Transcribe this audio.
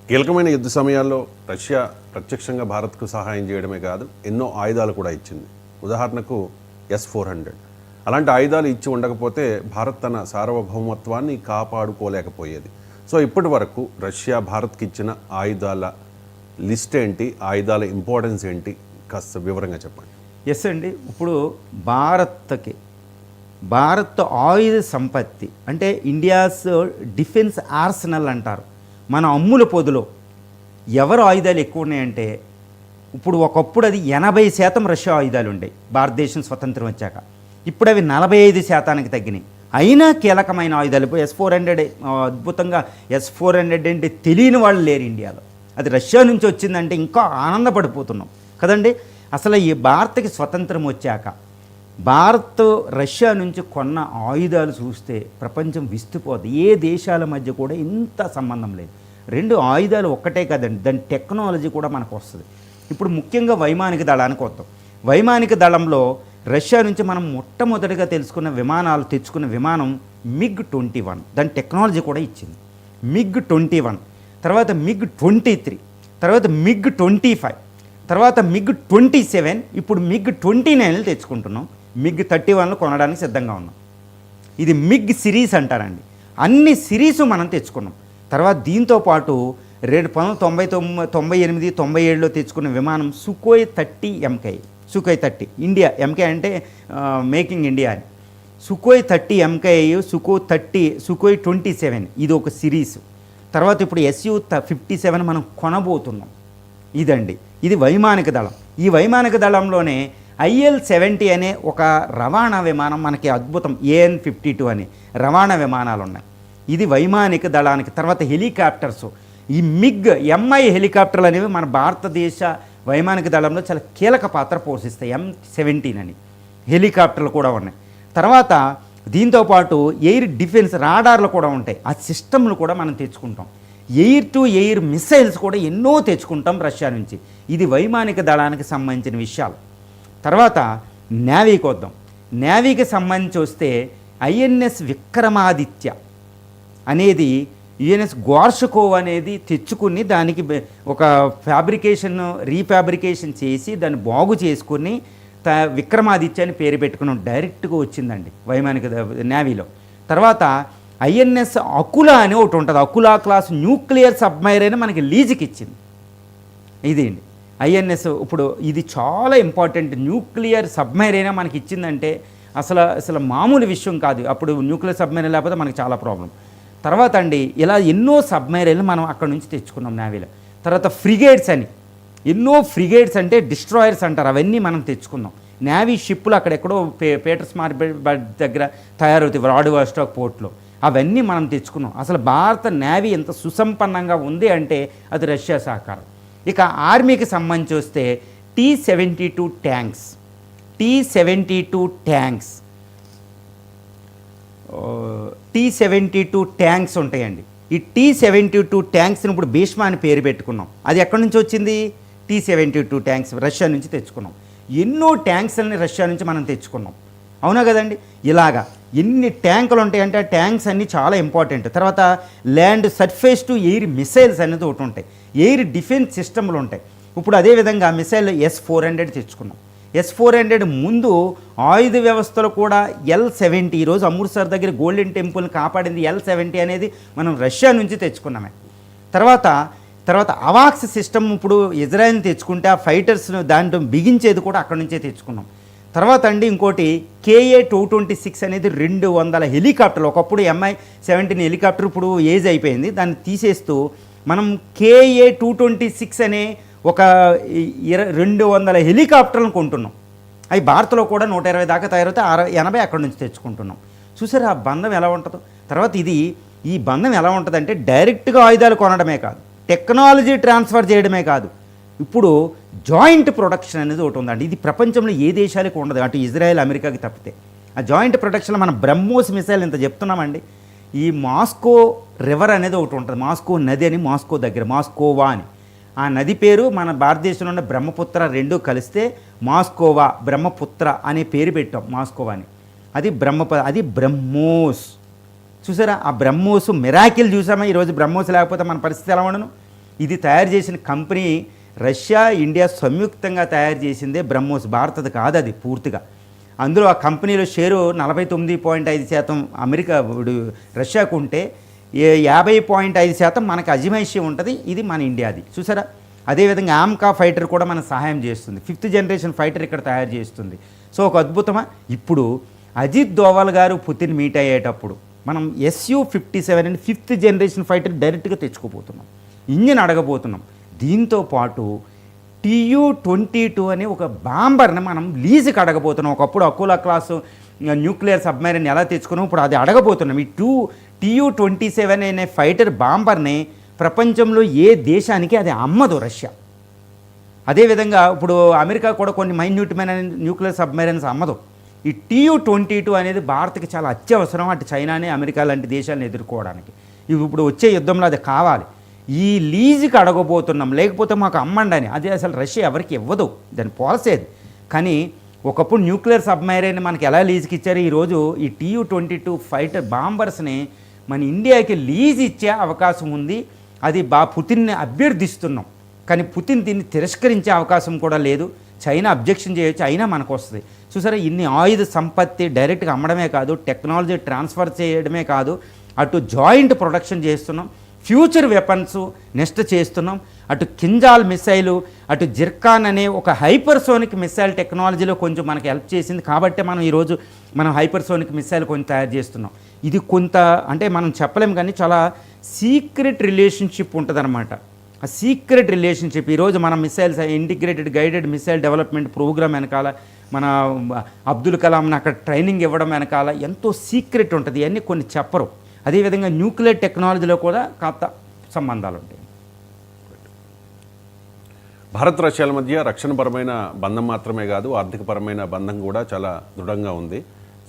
కీలకమైన యుద్ధ సమయాల్లో రష్యా ప్రత్యక్షంగా భారత్కు సహాయం చేయడమే కాదు, ఎన్నో ఆయుధాలు కూడా ఇచ్చింది. ఉదాహరణకు S-400. అలాంటి ఆయుధాలు ఇచ్చి ఉండకపోతే భారత్ తన సార్వభౌమత్వాన్ని కాపాడుకోలేకపోయేది. సో ఇప్పటి వరకు రష్యా భారత్కి ఇచ్చిన ఆయుధాల లిస్ట్ ఏంటి, ఆయుధాల ఇంపార్టెన్స్ ఏంటి, కాస్త వివరంగా చెప్పండి. ఎస్ అండి, ఇప్పుడు భారత్ ఆయుధ సంపత్తి అంటే ఇండియాస్ డిఫెన్స్ ఆర్సనల్ అంటారు. మన అమ్ముల పొదులో ఎవరు ఆయుధాలు ఎక్కువ ఉన్నాయంటే, ఇప్పుడు ఒకప్పుడు అది 80% రష్యా ఆయుధాలు ఉండేవి భారతదేశం స్వతంత్రం వచ్చాక. ఇప్పుడు అవి 45% తగ్గినాయి. అయినా కీలకమైన ఆయుధాలు ఇప్పుడు S-400 అద్భుతంగా S-400 అంటే తెలియని వాళ్ళు లేరు ఇండియాలో. అది రష్యా నుంచి వచ్చిందంటే ఇంకా ఆనందపడిపోతున్నాం కదండి. అసలు ఈ భారత్కి స్వతంత్రం వచ్చాక భారత్ రష్యా నుంచి కొన్న ఆయుధాలు చూస్తే ప్రపంచం విస్తుపోతుంది. ఏ దేశాల మధ్య కూడా ఇంత సంబంధం లేదు. రెండు ఆయుధాలు ఒక్కటే కదండి, దాని టెక్నాలజీ కూడా మనకు వస్తుంది. ఇప్పుడు ముఖ్యంగా వైమానిక దళానికి వద్దాం. వైమానిక దళంలో రష్యా నుంచి మనం మొట్టమొదటిగా తెచ్చుకున్న విమానం MiG-21. దాని టెక్నాలజీ కూడా ఇచ్చింది. MiG-21 తర్వాత MiG-23, తర్వాత MiG-25, తర్వాత MiG-27, ఇప్పుడు MiG-29 తెచ్చుకుంటున్నాం. MiG-31 కొనడానికి సిద్ధంగా ఉన్నాం. ఇది MiG సిరీస్ అంటారండి. అన్ని సిరీస్ మనం తెచ్చుకున్నాం. తర్వాత దీంతోపాటు 1998, 97లో తెచ్చుకున్న విమానం Sukhoi 30 MK. Sukhoi 30 India, MK అంటే మేకింగ్ ఇండియా అని. Sukhoi 30 MK, Sukhoi 27 ఇది ఒక సిరీస్. తర్వాత ఇప్పుడు Su-57 మనం కొనబోతున్నాం. ఇదండి, ఇది వైమానిక దళం. ఈ వైమానిక దళంలోనే IL-70 అనే ఒక రవాణా విమానం మనకి అద్భుతం, AN-52 అని రవాణా విమానాలు ఉన్నాయి. ఇది వైమానిక దళానికి. తర్వాత హెలికాప్టర్స్, ఈ MI హెలికాప్టర్లు అనేవి మన భారతదేశ వైమానిక దళంలో చాలా కీలక పాత్ర పోషిస్తాయి. M-17 అని హెలికాప్టర్లు కూడా ఉన్నాయి. తర్వాత దీంతోపాటు ఎయిర్ డిఫెన్స్ రాడార్లు కూడా ఉంటాయి. ఆ సిస్టమ్లు కూడా మనం తెచ్చుకుంటాం. ఎయిర్ టు ఎయిర్ మిసైల్స్ కూడా ఎన్నో తెచ్చుకుంటాం రష్యా నుంచి. ఇది వైమానిక దళానికి సంబంధించిన విషయాలు. తర్వాత నేవీకి వద్దాం. నేవీకి సంబంధించి వస్తే INS విక్రమాదిత్య అనేది UNS గోర్షకోవ్ అనేది తెచ్చుకుని దానికి ఒక రీఫ్యాబ్రికేషన్ చేసి దాన్ని బాగు చేసుకుని విక్రమాదిత్య అని పేరు పెట్టుకున్నాం. డైరెక్ట్గా వచ్చిందండి వైమానిక నేవీలో. తర్వాత INS అకులా అని ఒకటి ఉంటుంది. అకులా క్లాస్ న్యూక్లియర్ సబ్మైరైన్ మనకి లీజుకి ఇచ్చింది. ఇదేంటి INS. ఇప్పుడు ఇది చాలా ఇంపార్టెంట్. న్యూక్లియర్ సబ్మైరైన్ మనకి ఇచ్చిందంటే అసలు మామూలు విషయం కాదు. అప్పుడు న్యూక్లియర్ సబ్మైరైన్ లేకపోతే మనకి చాలా ప్రాబ్లం. తర్వాత అండి ఇలా ఎన్నో సబ్మైరైన్లు మనం అక్కడ నుంచి తెచ్చుకున్నాం నేవీలో. తర్వాత ఫ్రిగేట్స్ అని ఎన్నో ఫ్రిగేట్స్ అంటే డిస్ట్రాయర్స్ అంటారు, అవన్నీ మనం తెచ్చుకున్నాం. నేవీ షిప్పులు అక్కడెక్కడో పీటర్స్బర్గ్ దగ్గర తయారవుతాయి వ్లాడివోస్టాక్ పోర్ట్లో, అవన్నీ మనం తెచ్చుకున్నాం. అసలు భారత నేవీ ఎంత సుసంపన్నంగా ఉంది అంటే అది రష్యా సహకారం. ఇక ఆర్మీకి సంబంధించి వస్తే T-72 ట్యాంక్స్ ఉంటాయండి. ఈ T-72 ట్యాంక్స్ని ఇప్పుడు భీష్మ అని పేరు పెట్టుకున్నాం. అది ఎక్కడి నుంచి వచ్చింది? T-72 ట్యాంక్స్ రష్యా నుంచి తెచ్చుకున్నాం. ఎన్నో ట్యాంక్స్ని రష్యా నుంచి మనం తెచ్చుకున్నాం, అవునా కదండి. ఇలాగా ఎన్ని ట్యాంకులు ఉంటాయంటే ఆ ట్యాంక్స్ అన్నీ చాలా ఇంపార్టెంట్. తర్వాత land surface to air missiles అనేది ఒకటి ఉంటాయి. ఎయిర్ డిఫెన్స్ సిస్టమ్లు ఉంటాయి. ఇప్పుడు అదేవిధంగా మిసైల్ S-400 తెచ్చుకున్నాం. S-400 ముందు ఆయుధ వ్యవస్థలో కూడా L-70, ఈరోజు అమృత్సర్ దగ్గర గోల్డెన్ టెంపుల్ని కాపాడింది L-70 అనేది మనం రష్యా నుంచి తెచ్చుకున్నామే. తర్వాత అవాక్స్ సిస్టమ్ ఇప్పుడు ఇజ్రాయెల్ తెచ్చుకుంటే ఆ ఫైటర్స్ను దాంట్లో బిగించేది కూడా అక్కడి నుంచే తెచ్చుకున్నాం. తర్వాత అండి ఇంకోటి KA-226 అనేది 200 హెలికాప్టర్లు. ఒకప్పుడు Mi-17 హెలికాప్టర్ ఇప్పుడు ఏజ్ అయిపోయింది, దాన్ని తీసేస్తూ మనం KA-226 అనే ఒక 200 హెలికాప్టర్లను కొంటున్నాం. అవి భారత్లో కూడా 120 దాకా తయారైతే 80 అక్కడి నుంచి తెచ్చుకుంటున్నాం. చూసారు ఆ బంధం ఎలా ఉంటుందో. తర్వాత ఈ బంధం ఎలా ఉంటుందంటే డైరెక్ట్గా ఆయుధాలు కొనడమే కాదు, టెక్నాలజీ ట్రాన్స్ఫర్ చేయడమే కాదు, ఇప్పుడు జాయింట్ ప్రొడక్షన్ అనేది ఒకటి ఉందండి. ఇది ప్రపంచంలో ఏ దేశాలకు ఉండదు, అటు ఇజ్రాయెల్ అమెరికాకి తప్పితే. ఆ జాయింట్ ప్రొడక్షన్లో మన బ్రహ్మోస్ మిసైల్ ఇంత చెప్తున్నామండి. ఈ మాస్కో రివర్ అనేది ఒకటి ఉంటుంది, మాస్కో నది అని, మాస్కో దగ్గర మాస్కోవా అని. ఆ నది పేరు మన భారతదేశంలో ఉన్న బ్రహ్మపుత్ర రెండు కలిస్తే మాస్కోవా, బ్రహ్మపుత్ర అనే పేరు పెట్టాం మాస్కోవా అని. అది బ్రహ్మోస్. చూసారా ఆ బ్రహ్మోస్ మిరాకిల్ చూసామా. ఈరోజు బ్రహ్మోస్ లేకపోతే మన పరిస్థితి ఎలా ఉండను. ఇది తయారు చేసిన కంపెనీ రష్యా ఇండియా సంయుక్తంగా తయారు చేసిందే బ్రహ్మోస్, భారతది కాదు అది పూర్తిగా. అందులో ఆ కంపెనీలో షేరు 49.5% అమెరికా రష్యాకు ఉంటే 50.5% మనకు అజమాయిషీ ఉంటుంది. ఇది మన ఇండియాది చూసారా. అదేవిధంగా ఆమ్కా ఫైటర్ కూడా మన సహాయం చేస్తుంది. 5th జనరేషన్ ఫైటర్ ఇక్కడ తయారు చేస్తుంది. సో ఒక అద్భుతమా. ఇప్పుడు అజిత్ దోవల్ గారు పుతిన్ మీట్ అయ్యేటప్పుడు మనం Su-57 అని 5th జనరేషన్ ఫైటర్ డైరెక్ట్గా తెచ్చుకోబోతున్నాం, ఇంజిన్ అడగబోతున్నాం. దీంతో పాటు Tu-22 అనే ఒక బాంబర్ని మనం లీజుకి అడగబోతున్నాం. ఒకప్పుడు అకులా క్లాసు న్యూక్లియర్ సబ్మెరైన్ ఎలా తెచ్చుకున్నాం, ఇప్పుడు అది అడగబోతున్నాం. ఈ Tu-27 అనే ఫైటర్ బాంబర్ని ప్రపంచంలో ఏ దేశానికి అది అమ్మదు రష్యా. అదేవిధంగా ఇప్పుడు అమెరికా కూడా కొన్ని మైన్యూట్మైన న్యూక్లియర్ సబ్మెరైన్స్ అమ్మదు. ఈ Tu-22 అనేది భారత్కి చాలా అత్యవసరం, అటు చైనాని అమెరికా లాంటి దేశాలను ఎదుర్కోవడానికి. ఇవి ఇప్పుడు వచ్చే యుద్ధంలో అది కావాలి. ఈ లీజుకి అడగబోతున్నాం, లేకపోతే మాకు అమ్మండి అని. అది అసలు రష్యా ఎవరికి ఇవ్వదు, దాని పాలసీ అది. కానీ ఒకప్పుడు న్యూక్లియర్ సబ్మెరైన్ మనకి ఎలా లీజుకి ఇచ్చారు, ఈరోజు ఈ Tu-22 ఫైటర్ బాంబర్స్ని మన ఇండియాకి లీజ్ ఇచ్చే అవకాశం ఉంది. అది పుతిన్ని అభ్యర్థిస్తున్నాం, కానీ పుతిన్ దీన్ని తిరస్కరించే అవకాశం కూడా లేదు. చైనా అబ్జెక్షన్ చేయొచ్చు, అయినా మనకు వస్తుంది. చూసారా, ఇన్ని ఆయుధ సంపత్తి డైరెక్ట్గా అమ్మడమే కాదు, టెక్నాలజీ ట్రాన్స్ఫర్ చేయడమే కాదు, అటు జాయింట్ ప్రొడక్షన్ చేస్తున్నాం, ఫ్యూచర్ వెపన్స్ నెక్స్ట్ చేస్తున్నాం. అటు కింజాల్ మిసైలు, అటు జిర్కాన్ అనే ఒక హైపర్సోనిక్ మిసైల్ టెక్నాలజీలో కొంచెం మనకు హెల్ప్ చేసింది. కాబట్టి మనం ఈరోజు మనం హైపర్సోనిక్ మిసైల్ కొంచెం తయారు చేస్తున్నాం. ఇది కొంత అంటే మనం చెప్పలేం, కానీ చాలా సీక్రెట్ రిలేషన్షిప్ ఉంటుందన్నమాట. ఆ సీక్రెట్ రిలేషన్షిప్ ఈరోజు మన missiles integrated guided missile development programme వెనకాల మన అబ్దుల్ కలాంని అక్కడ ట్రైనింగ్ ఇవ్వడం వెనకాల ఎంతో సీక్రెట్ ఉంటుంది. ఇవన్నీ కొన్ని చెప్పరు. అదేవిధంగా న్యూక్లియర్ టెక్నాలజీలో కూడా కాస్త సంబంధాలు ఉంటాయి. భారత్ రష్యాల మధ్య రక్షణపరమైన బంధం మాత్రమే కాదు, ఆర్థికపరమైన బంధం కూడా చాలా దృఢంగా ఉంది.